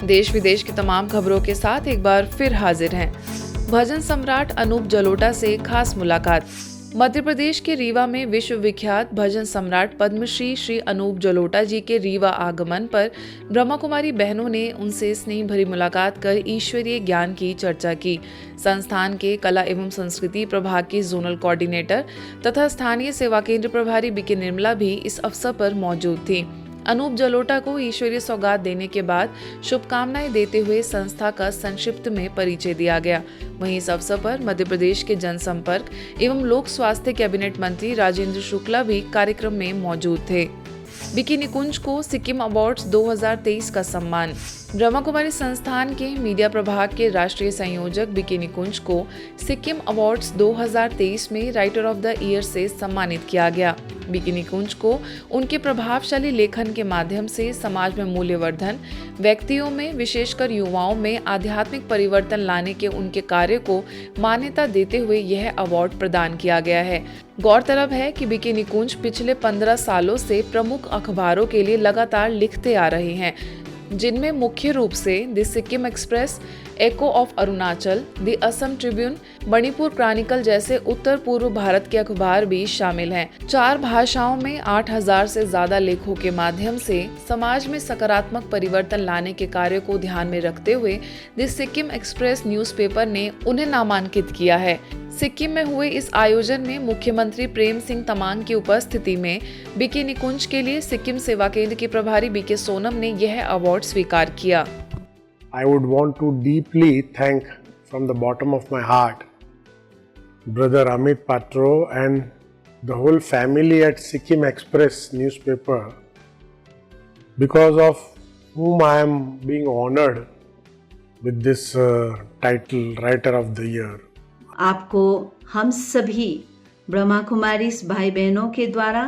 देश विदेश की तमाम खबरों के साथ एक बार फिर हाजिर हैं। भजन सम्राट अनूप जलोटा से खास मुलाकात। मध्य प्रदेश के रीवा में विश्व विख्यात भजन सम्राट पद्मश्री श्री अनूप जलोटा जी के रीवा आगमन पर ब्रह्मा कुमारी बहनों ने उनसे स्नेह भरी मुलाकात कर ईश्वरीय ज्ञान की चर्चा की। संस्थान के कला एवं संस्कृति प्रभाग की जोनल कोऑर्डिनेटर तथा स्थानीय सेवा केंद्र प्रभारी बीके निर्मला भी इस अवसर पर मौजूद थी। अनूप जलोटा को ईश्वरीय सौगात देने के बाद शुभकामनाएं देते हुए संस्था का संक्षिप्त में परिचय दिया गया। वहीं इस अवसर पर मध्य प्रदेश के जनसंपर्क एवं लोक स्वास्थ्य कैबिनेट मंत्री राजेंद्र शुक्ला भी कार्यक्रम में मौजूद थे। बीके निकुंज को सिक्किम अवार्ड्स 2023 का सम्मान। ब्रह्मा कुमारी संस्थान के मीडिया प्रभाग के राष्ट्रीय संयोजक बीके निकुंज को सिक्किम अवार्ड्स 2023 में राइटर ऑफ द ईयर से सम्मानित किया गया। बीके निकुंज को उनके प्रभावशाली लेखन के माध्यम से समाज में मूल्यवर्धन, व्यक्तियों में विशेषकर युवाओं में आध्यात्मिक परिवर्तन लाने के उनके कार्य को मान्यता देते हुए यह अवार्ड प्रदान किया गया है। गौरतलब है कि बीके निकुंज पिछले 15 सालों से प्रमुख अखबारों के लिए लगातार लिखते आ रहे हैं, जिनमें मुख्य रूप से the Sikkim express, echo of Arunachal, the Assam Tribune, Manipur Chronicle जैसे उत्तर पूर्व भारत के अखबार भी शामिल हैं। 4 भाषाओं में 8000 से ज्यादा लेखों के माध्यम से समाज में सकारात्मक परिवर्तन लाने के कार्य को ध्यान में रखते हुए द सिक्किम एक्सप्रेस न्यूज़पेपर ने उन्हें नामांकित किया है। सिक्किम में हुए इस आयोजन में मुख्यमंत्री प्रेम सिंह तमांग की उपस्थिति में बीके निकुंज के लिए सिक्किम सेवा केंद्र के प्रभारी बीके सोनम ने यह अवार्ड स्वीकार किया। I would want to deeply thank from the bottom of my heart Brother Amit Patro and the whole family at Sikkim Express newspaper, because of whom I am being honored with this title, Writer of the Year. आपको हम सभी ब्रह्मा कुमारी भाई बहनों के द्वारा,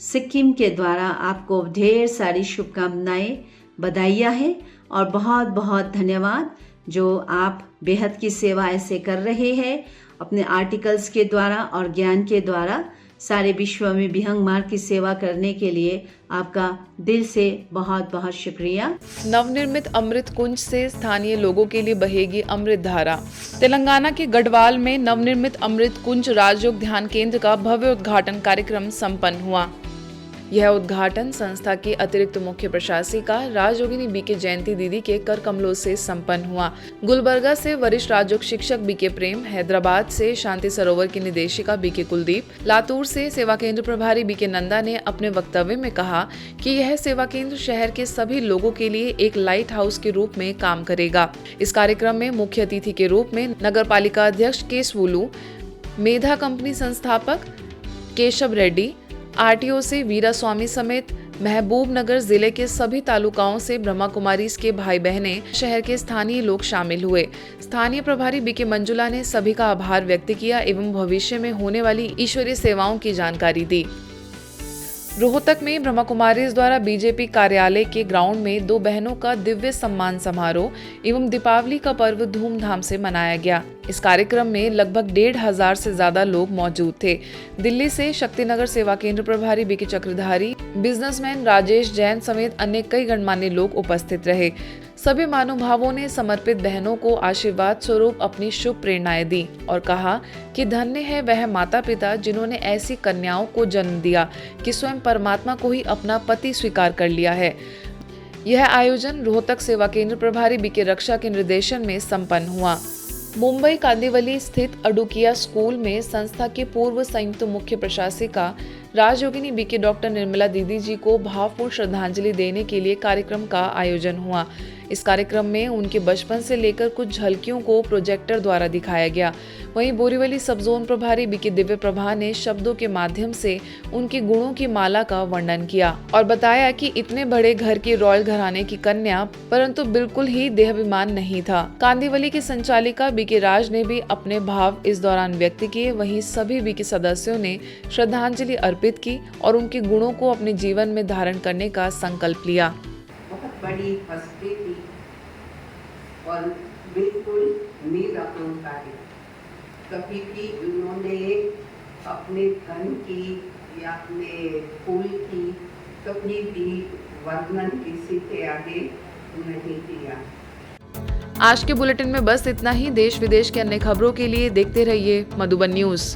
सिक्किम के द्वारा आपको ढेर सारी शुभकामनाएं, बधाइयाँ हैं और बहुत बहुत धन्यवाद जो आप बेहद की सेवा ऐसे कर रहे हैं अपने आर्टिकल्स के द्वारा और ज्ञान के द्वारा सारे विश्व में विहंग मार्ग की सेवा करने के लिए आपका दिल से बहुत बहुत शुक्रिया। नवनिर्मित अमृत कुंज से स्थानीय लोगों के लिए बहेगी अमृत धारा। तेलंगाना के गढ़वाल में नवनिर्मित अमृत कुंज राजयोग ध्यान केंद्र का भव्य उद्घाटन कार्यक्रम संपन्न हुआ। यह उद्घाटन संस्था की अतिरिक्त मुख्य प्रशासिका राजयोगिनी बीके जयंती दीदी के कर कमलों से संपन्न हुआ। गुलबर्गा से वरिष्ठ राजयोग शिक्षक बीके प्रेम, हैदराबाद से शांति सरोवर की निदेशिका बीके कुलदीप, लातूर से सेवा केंद्र प्रभारी बीके नंदा ने अपने वक्तव्य में कहा कि यह सेवा केंद्र शहर के सभी लोगों के लिए एक लाइट हाउस के रूप में काम करेगा। इस कार्यक्रम में मुख्य अतिथि के रूप में नगर पालिका अध्यक्ष केसवुलू, मेधा कंपनी संस्थापक केशव रेड्डी, आरटीओ से वीरा स्वामी समेत महबूब नगर जिले के सभी तालुकाओं से ब्रह्मा कुमारीज के भाई बहनें, शहर के स्थानीय लोग शामिल हुए। स्थानीय प्रभारी बीके मंजुला ने सभी का आभार व्यक्त किया एवं भविष्य में होने वाली ईश्वरीय सेवाओं की जानकारी दी। रोहतक में ब्रह्मा कुमारीज द्वारा बीजेपी कार्यालय के ग्राउंड में 2 बहनों का दिव्य सम्मान समारोह एवं दीपावली का पर्व धूमधाम से मनाया गया। इस कार्यक्रम में लगभग 1500 से ज्यादा लोग मौजूद थे। दिल्ली से शक्तिनगर सेवा केंद्र प्रभारी बीके चक्रधारी, बिजनेसमैन राजेश जैन समेत अन्य कई गणमान्य लोग उपस्थित रहे। सभी महानुभावों ने समर्पित बहनों को आशीर्वाद स्वरूप अपनी शुभ प्रेरणाएं दी और कहा कि धन्य है वह माता पिता जिन्होंने ऐसी कन्याओं को जन्म दिया कि स्वयं परमात्मा को ही अपना पति स्वीकार कर लिया है। यह आयोजन रोहतक सेवा केंद्र प्रभारी बीके रक्षा के निर्देशन में संपन्न हुआ। मुंबई कांदिवली स्थित अडुकिया स्कूल में संस्था के पूर्व संयुक्त मुख्य प्रशासिका राजयोगिनी बीके डॉक्टर निर्मला दीदी जी को भावपूर्ण श्रद्धांजलि देने के लिए कार्यक्रम का आयोजन हुआ। इस कार्यक्रम में उनके बचपन से लेकर कुछ झलकियों को प्रोजेक्टर द्वारा दिखाया गया। वहीं बोरीवली सब जोन प्रभारी बीके दिव्य प्रभा ने शब्दों के माध्यम से उनके गुणों की माला का वर्णन किया और बताया कि इतने बड़े घर की रॉयल घराने की कन्या परंतु बिल्कुल ही देहाभिमान नहीं था। कांदिवली की संचालिका बीके राज ने भी अपने भाव इस दौरान व्यक्त किए। वहीं सभी बीके सदस्यों ने श्रद्धांजलि अर्पित की और उनके गुणों को अपने जीवन में धारण करने का संकल्प लिया। बहुत बड़ी हस्ती थी और बिल्कुल निरहंकारी। कभी भी उन्होंने अपने धन की या अपने फूल की कभी भी वर्णन किसी के आगे नहीं किया। आज के बुलेटिन में बस इतना ही। देश विदेश के अन्य खबरों के लिए देखते रहिए मधुबन न्यूज़।